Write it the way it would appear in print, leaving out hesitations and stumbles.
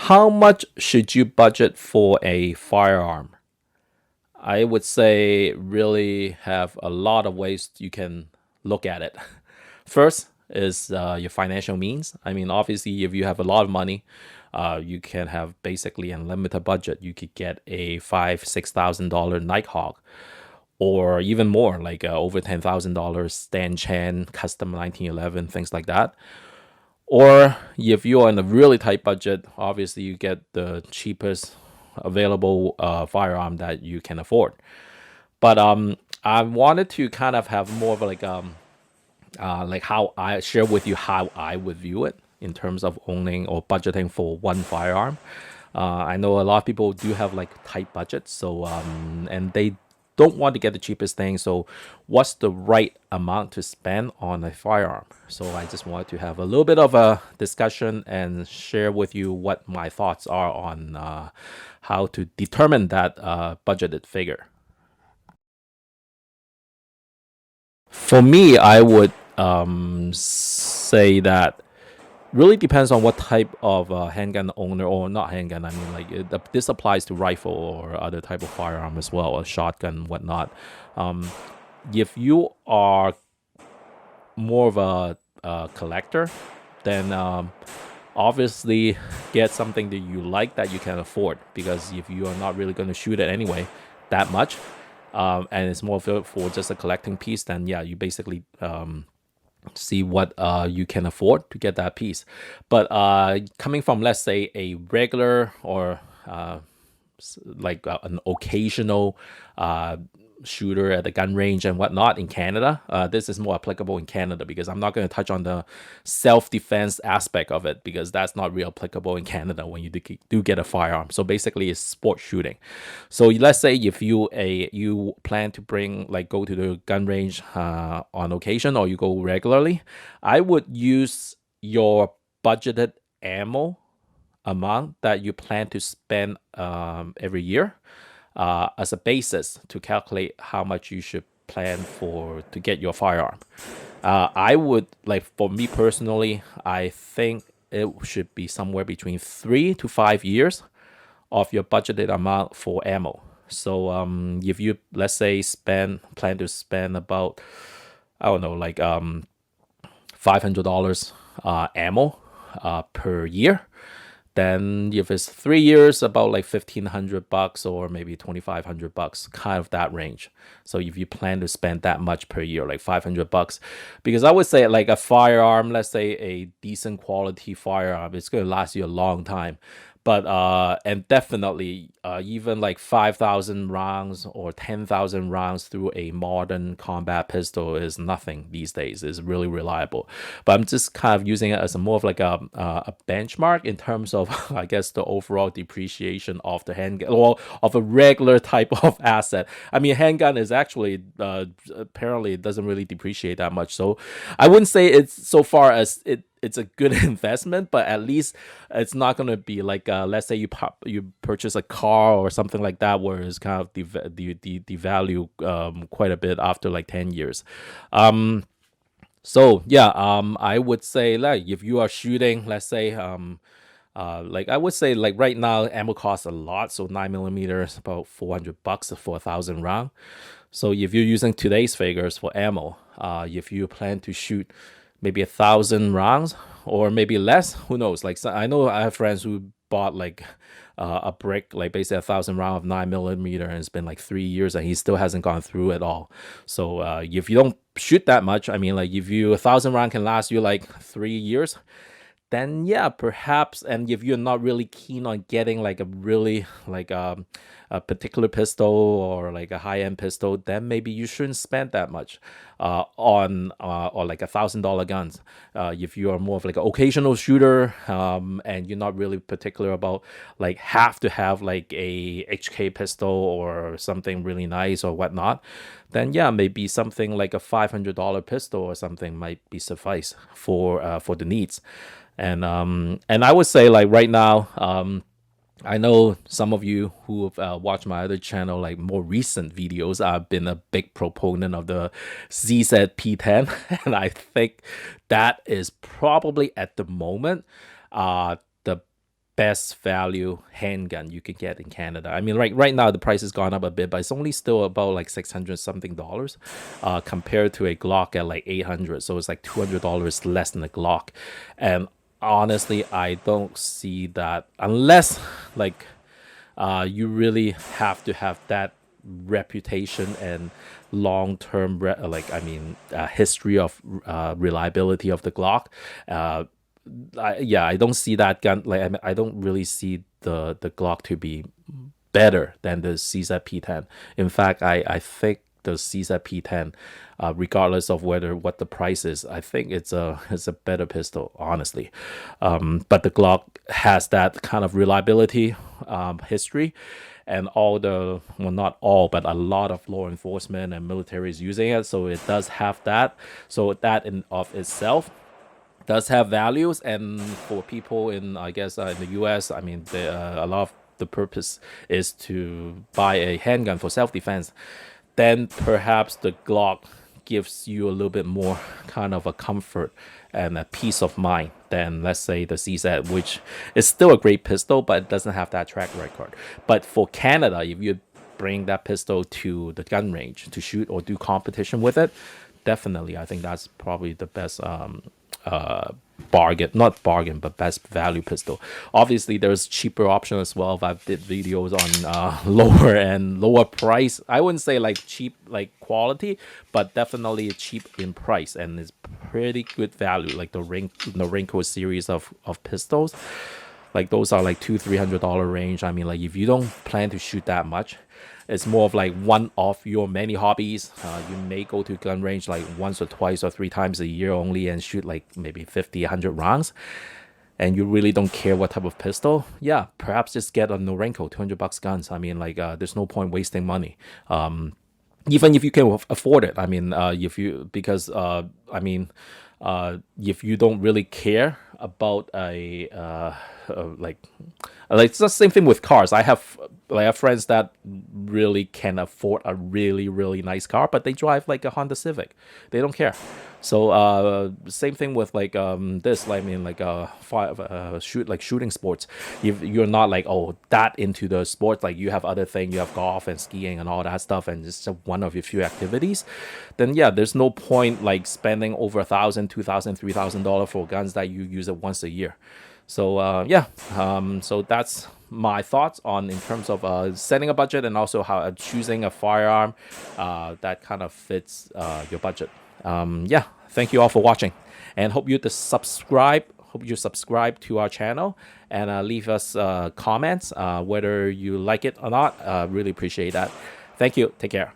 How much should you budget for a firearm? I would say really have a lot of ways you can look at it. First is your financial means. I mean, obviously, if you have a lot of money, you can have basically unlimited budget. You could get a $5,000-6,000 Nighthawk, or even more, like over $10,000 Stan Chan custom 1911, things like that. Or if you're on a really tight budget, obviously you get the cheapest available firearm that you can afford. But I wanted to kind of have more of like how I share with you how I would view it in terms of owning or budgeting for one firearm. I know a lot of people do have like tight budgets, so and they don't want to get the cheapest thing. So, what's the right amount to spend on a firearm? So, I just wanted to have a little bit of a discussion and share with you what my thoughts are on how to determine that budgeted figure. For me, I would say that really depends on what type of handgun owner, or not handgun. I mean, like this applies to rifle or other type of firearm as well, or shotgun, whatnot. Um, if you are more of a collector, then obviously get something that you like that you can afford. Because if you are not really going to shoot it anyway that much, and it's more for just a collecting piece, then yeah, you basically see what you can afford to get that piece. But coming from, let's say, a regular or like an occasional shooter at the gun range and whatnot in Canada, this is more applicable in Canada, because I'm not going to touch on the self-defense aspect of it, because that's not real applicable in Canada when you do get a firearm. So basically it's sport shooting. So let's say if you plan to go to the gun range on occasion, or you go regularly, I would use your budgeted ammo amount that you plan to spend every year as a basis to calculate how much you should plan for to get your firearm. I would, like, for me personally, I think it should be somewhere between 3 to 5 years of your budgeted amount for ammo. So if you, let's say, plan to spend about, I don't know, like $500 ammo per year, then if it's 3 years, about like $1,500 or maybe $2,500, kind of that range. So if you plan to spend that much per year, like $500, because I would say like a firearm, let's say a decent quality firearm, it's going to last you a long time. But and definitely even like 5,000 rounds or 10,000 rounds through a modern combat pistol is nothing these days. It's really reliable. But I'm just kind of using it as more of like a benchmark in terms of I guess the overall depreciation of the handgun, or of a regular type of asset. I mean, handgun is actually apparently it doesn't really depreciate that much. So I wouldn't say it's, so far as it's a good investment, but at least it's not going to be like let's say you purchase a car or something like that, where it's kind of devalue quite a bit after like 10 years. So yeah, I would say, like, if you are shooting, let's say like I would say, like, right now ammo costs a lot. So 9mm about $400 for 1,000 round. So if you're using today's figures for ammo, if you plan to shoot maybe 1,000 rounds or maybe less, who knows? Like, so I know I have friends who bought like a brick, like basically 1,000 round of 9mm, and it's been like 3 years and he still hasn't gone through it all. So if you don't shoot that much, I mean, like, if you 1,000 round can last you like 3 years, then yeah, perhaps. And if you're not really keen on getting like a really like a particular pistol or like a high-end pistol, then maybe you shouldn't spend that much on or like $1,000 guns. If you are more of like an occasional shooter, and you're not really particular about like have to have like a HK pistol or something really nice or whatnot, then yeah, maybe something like a $500 pistol or something might be suffice for the needs. And I would say, like, right now, I know some of you who have watched my other channel, like more recent videos, I've been a big proponent of the ZZ P10, and I think that is probably at the moment the best value handgun you could get in Canada. I mean, right now the price has gone up a bit, but it's only still about like $600 something compared to a Glock at like 800. So it's like $200 less than a Glock. And honestly, I don't see that unless like you really have to have that reputation and long-term history of reliability of the Glock. I don't see that gun. Like, I mean, I don't really see the Glock to be better than the CZ-P10. In fact, I think the CZ-P10, regardless of what the price is, I think it's a better pistol, honestly. But the Glock has that kind of reliability history, and not all, but a lot of law enforcement and military is using it, so it does have that. So that in of itself does have values. And for people in, I guess, in the US, I mean, a lot of the purpose is to buy a handgun for self-defense. Then perhaps the Glock gives you a little bit more kind of a comfort and a peace of mind than, let's say, the CZ, which is still a great pistol, but it doesn't have that track record. But for Canada, if you bring that pistol to the gun range to shoot or do competition with it, definitely, I think that's probably the best not bargain, but best value pistol. Obviously, there's cheaper option as well. I've did videos on lower price. I wouldn't say like cheap like quality, but definitely cheap in price, and it's pretty good value. Like the Rinko series of pistols, like those are like $200-300 range. I mean, like if you don't plan to shoot that much, it's more of like one of your many hobbies. You may go to gun range like once or twice or 3 times a year only and shoot like maybe 50, 100 rounds. And you really don't care what type of pistol. Yeah, perhaps just get a Norinco, $200 guns. I mean, like there's no point wasting money. Even if you can afford it. I mean, if you don't really care about like it's the same thing with cars. I have friends that really can afford a really, really nice car, but they drive like a Honda Civic. They don't care. So same thing with like this. I mean, like shooting sports. If you're not like that into the sports, like you have other things, you have golf and skiing and all that stuff, and it's just one of your few activities, then yeah, there's no point like spending over $1,000, $2,000, $3,000 for guns that you use it once a year. So so that's my thoughts on in terms of setting a budget, and also how choosing a firearm that kind of fits your budget. Thank you all for watching, and hope you subscribe to our channel, and leave us comments whether you like it or not. Really appreciate that. Thank you. Take care.